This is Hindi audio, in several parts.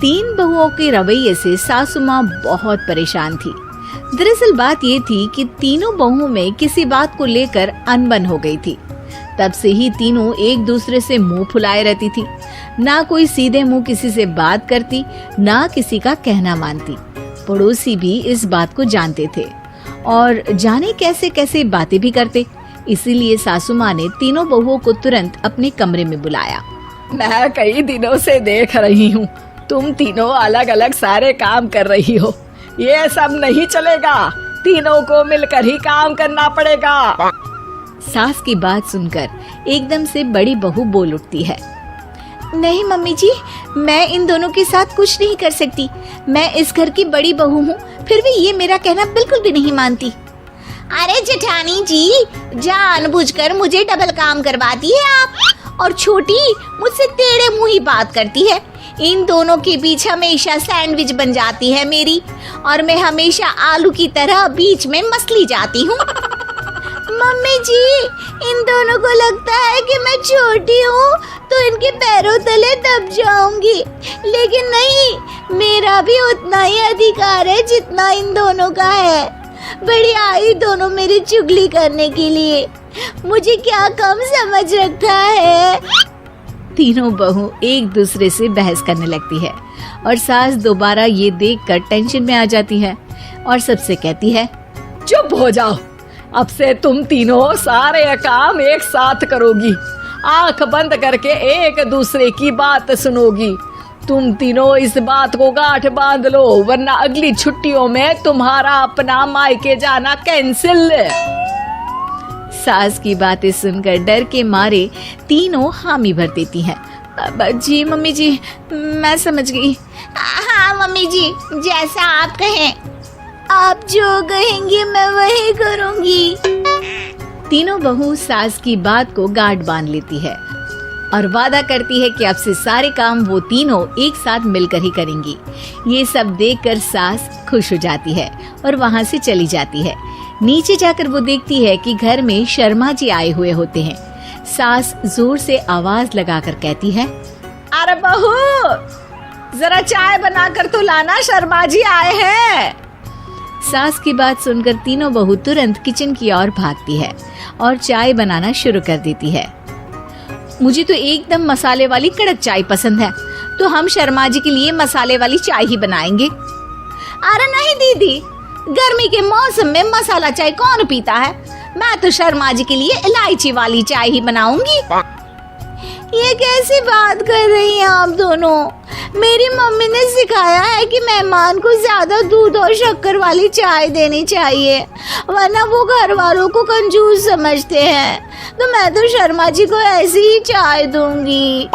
तीन बहुओं के रवैये से सासू माँ बहुत परेशान थी। दरअसल बात ये थी कि तीनों बहुओं में किसी बात को लेकर अनबन हो गई थी। तब से ही तीनों एक दूसरे से मुंह फुलाए रहती थी। ना कोई सीधे मुंह किसी से बात करती, ना किसी का कहना मानती। पड़ोसी भी इस बात को जानते थे और जाने कैसे कैसे बातें भी करते। इसीलिए सासू माँ ने तीनों बहुओं को तुरंत अपने कमरे में बुलाया। मैं कई दिनों से देख रही हूँ, तुम तीनों अलग अलग सारे काम कर रही हो। ये सब नहीं चलेगा, तीनों को मिलकर ही काम करना पड़ेगा। सास की बात सुनकर एकदम से बड़ी बहू बोल उठती है। नहीं मम्मी जी, मैं इन दोनों के साथ कुछ नहीं कर सकती। मैं इस घर की बड़ी बहू हूँ, फिर भी ये मेरा कहना बिल्कुल भी नहीं मानती। अरे जेठानी जी, जानबूझकर मुझे डबल काम करवाती है आप। और छोटी मुझसे टेढ़े मुंह ही बात करती है। इन दोनों के बीच हमेशा सैंडविच बन जाती है मेरी, और मैं हमेशा आलू की तरह बीच में मसली जाती हूँ। मम्मी जी, इन दोनों को लगता है कि मैं छोटी हूँ तो इनके पैरों तले दब जाऊंगी, लेकिन नहीं, मेरा भी उतना ही अधिकार है जितना इन दोनों का है। बड़ी आई दोनों मेरी चुगली करने के लिए, मुझे क्या कम समझ रखा है। तीनों बहू एक दूसरे से बहस करने लगती है और सास दोबारा ये देखकर टेंशन में आ जाती है और सबसे कहती है, चुप हो जाओ, अब से तुम तीनों सारे काम एक साथ करोगी। आंख बंद करके एक दूसरे की बात सुनोगी। तुम तीनों इस बात को गांठ बांध लो, वरना अगली छुट्टियों में तुम्हारा अपना मायके जाना कैंसिल। सास की बातें सुनकर डर के मारे तीनों हामी भर देती हैं। जी मम्मी जी, मैं समझ गई। हाँ मम्मी जी, जैसा आप कहें। आप जो कहेंगी मैं वही करूंगी। तीनों बहू सास की बात को गांठ बांध लेती है और वादा करती है कि अब से सारे काम वो तीनों एक साथ मिलकर ही करेंगी। ये सब देखकर सास खुश हो जाती है और वहाँ से चली जाती है। नीचे जाकर वो देखती है कि घर में शर्मा जी आए हुए होते हैं। सास जोर से आवाज लगाकर कहती है, अरे बहू, जरा चाय बनाकर तो लाना, शर्मा जी आए हैं। सास की बात सुनकर तीनों बहू तुरंत किचन की ओर भागती है और चाय बनाना शुरू कर देती है। मुझे तो एकदम मसाले वाली कड़क चाय पसंद है, तो हम शर्मा जी के लिए मसाले वाली चाय ही बनाएंगे। अरे नहीं दीदी, गर्मी के मौसम में मसाला चाय कौन पीता है? मैं तो शर्मा जी के लिए इलायची वाली चाय ही बनाऊंगी। ये कैसी बात कर रही हैं आप दोनों? मेरी मम्मी ने सिखाया है कि मेहमान को ज्यादा दूध और शक्कर वाली चाय देनी चाहिए, वरना वो घर वालों को कंजूस समझते हैं। तो मैं तो शर्मा जी को ऐसी ही चाय दूंगी।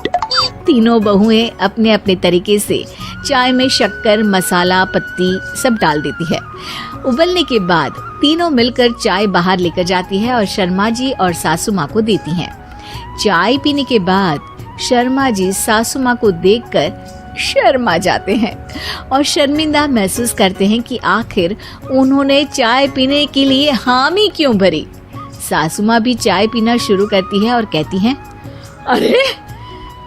तीनों बहुएं अपने अपने तरीके से चाय में शक्कर, मसाला, पत्ती सब डाल देती है। उबलने के बाद तीनों मिलकर चाय बाहर लेकर जाती है और शर्मा जी और सासू माँ को देती हैं। चाय पीने के बाद शर्मा जी सासू माँ को देखकर शर्मा जाते हैं और शर्मिंदा महसूस करते हैं कि आखिर उन्होंने चाय पीने के लिए हामी क्यों भरी। सासू माँ भी चाय पीना शुरू करती है और कहती हैं, अरे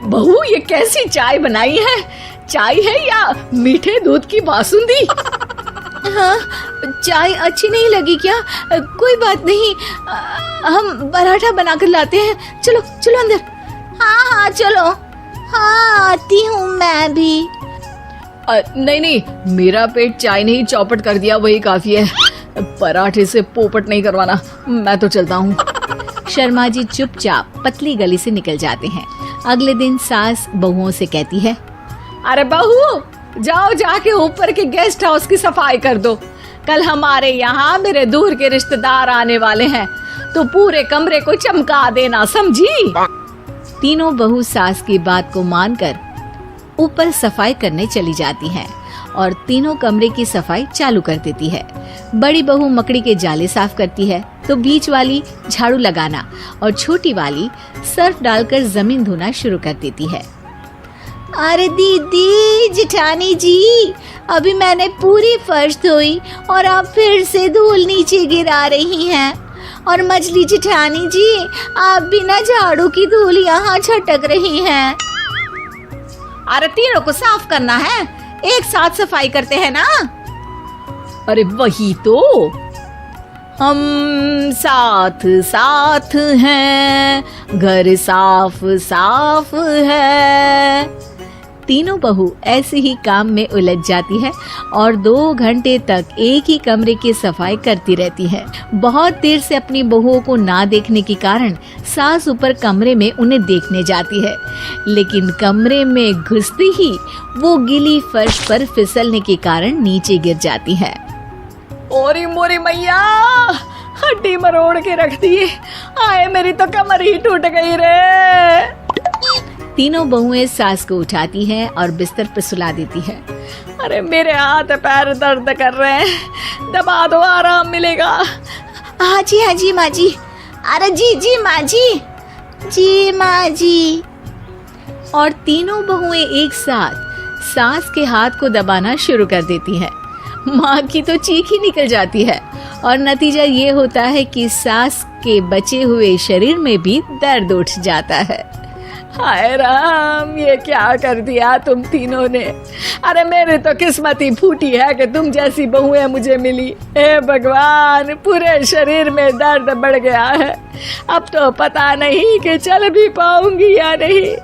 बहू, ये कैसी चाय बनाई है? चाय है या मीठे दूध की बासुंदी? हाँ, चाय अच्छी नहीं लगी क्या? कोई बात नहीं, हम पराठा बनाकर लाते हैं। चलो चलो अंदर। हाँ हाँ चलो। हाँ आती हूँ मैं भी। नहीं नहीं, मेरा पेट चाय ने ही चौपट कर दिया, वही काफी है। पराठे से पोपट नहीं करवाना, मैं तो चलता हूँ। शर्मा जी चुपचाप पतली गली से निकल जाते हैं। अगले दिन सास बहुओं से कहती है, अरे बहू, जाओ जाके ऊपर के गेस्ट हाउस की सफाई कर दो। कल हमारे यहाँ मेरे दूर के रिश्तेदार आने वाले हैं, तो पूरे कमरे को चमका देना, समझी? तीनों बहू सास की बात को मानकर ऊपर सफाई करने चली जाती हैं और तीनों कमरे की सफाई चालू कर देती है। बड़ी बहू मकड़ी के जाले साफ करती है, तो बीच वाली झाड़ू लगाना और छोटी वाली सर्फ डालकर जमीन धोना शुरू कर देती है। अरे दीदी, जेठानी जी, अभी मैंने पूरी फर्श धोई और आप फिर से धूल नीचे गिरा रही हैं। और मछली जेठानी जी, आप बिना झाड़ू की धूल यहाँ छटक रही हैं। अरे तीनों को साफ करना है, एक साथ सफाई करते हैं ना। अरे वही तो, हम साथ साथ हैं, घर साफ साफ है। तीनों बहू ऐसे ही काम में उलझ जाती है और 2 घंटे तक एक ही कमरे की सफाई करती रहती है। बहुत देर से अपनी बहुओं को ना देखने के कारण सास ऊपर कमरे में उन्हें देखने जाती है, लेकिन कमरे में घुसते ही वो गीली फर्श पर फिसलने के कारण नीचे गिर जाती है। ओरी मोरी मैया, हड्डी मरोड़ के रख दी, आए मेरी तो कमर ही टूट गई रे। तीनों बहुएं सास को उठाती हैं और बिस्तर पर सुला देती है। अरे मेरे हाथ पैर दर्द कर रहे हैं, दबा दो, आराम मिलेगा। हाँ जी माँ जी। अरे जी माँ जी माँ जी। और तीनों बहुएं एक साथ सास के हाथ को दबाना शुरू कर देती हैं। माँ की तो चीख ही निकल जाती है और नतीजा ये होता है कि सास के बचे हुए शरीर में भी दर्द उठ जाता है। हाय राम, ये क्या कर दिया तुम तीनों ने। अरे मेरी तो किस्मत ही फूटी है कि तुम जैसी बहुएं मुझे मिली। हे भगवान, पूरे शरीर में दर्द बढ़ गया है, अब तो पता नहीं कि चल भी पाऊंगी या नहीं।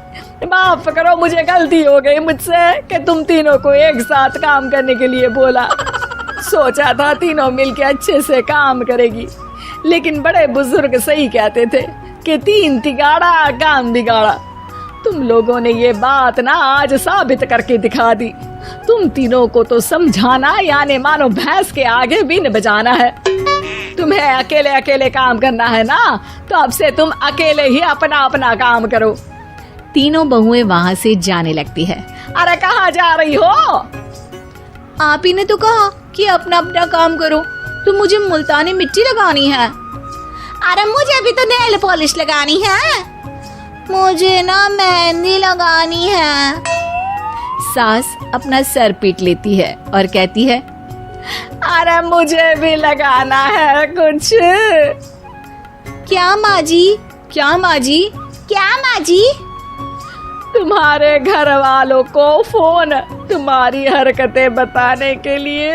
माफ करो, मुझे गलती हो गई मुझसे कि तुम तीनों को एक साथ काम करने के लिए बोला। सोचा था तीनों मिलके अच्छे से काम करेगी, लेकिन बड़े बुजुर्ग सही कहते थे कि 3 तिगाड़ा काम बिगाड़ा। तुम लोगों ने ये बात ना आज साबित करके दिखा दी। तुम तीनों को तो समझाना यानी मानो भैंस के आगे बीन बजाना है। तुम्हें अकेले अकेले काम करना है ना, तो अब से तुम अकेले ही अपना अपना काम करो। तीनों बहुएं वहाँ से जाने लगती है। अरे कहाँ जा रही हो? आप ही ने तो कहा कि अपना अपना काम करो, तो मुझे मुल्तानी मिट्टी लगानी है। अरे मुझे भी तो नेल पॉलिश लगानी है, मुझे ना मेहंदी लगानी है। सास अपना सर पीट लेती है और कहती है, अरे मुझे भी लगाना है कुछ। क्या माँ जी? क्या माँ जी? क्या माँ जी? तुम्हारे घर वालों को फोन तुम्हारी हरकतें बताने के लिए।